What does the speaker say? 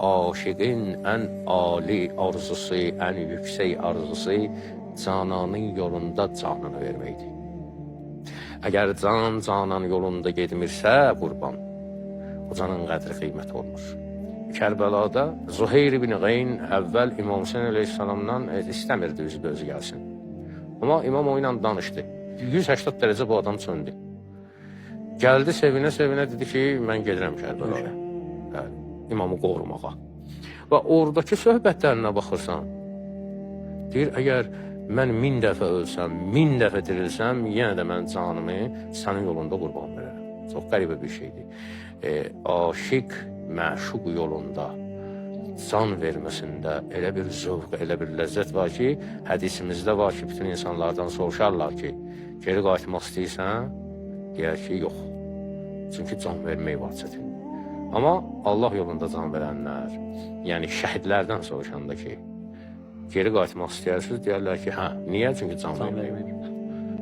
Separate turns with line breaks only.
aşiqin ən ali arzusu, ən yüksək arzusu cananın yolunda canını verməkdir. Əgər canan yolunda gedmirsə qurban, o canın qədri qiyməti olmur. Kərbəlada Zuheyr ibn Qeyn əvvəl İmam Hüseyin əleyhissalamdan istəmirdi özü gəlsin. Amma imam o ilə danışdı. 180 dərəcə bu adam söndü. Gəldi sevinə-sevinə dedi ki, mən gedirəm Kərbəlaya. Bəli, imamı qorumağa. Və oradakı söhbətlərinə baxırsan, deyir, əgər mən 1000 dəfə ölsəm, 1000 dəfə dirilsəm, yenə də mən canımı sənin yolunda qurban verərəm. Çox qəribə bir şeydir. Aşiq, məşuq yolunda can verməsində elə bir zövq, elə bir ləzzət var ki, hədisimizdə var ki, bütün insanlardan soruşarlar ki, geri qayıtmaq istəyirsən, deyər ki, yox. Çünki can vermək var çətin. Amma Allah yolunda can verənlər, yəni şəhidlərdən soruşanda ki, geri qayıtmaq istəyirsiniz, deyərlər ki, hə, niyə? Çünki can vermək.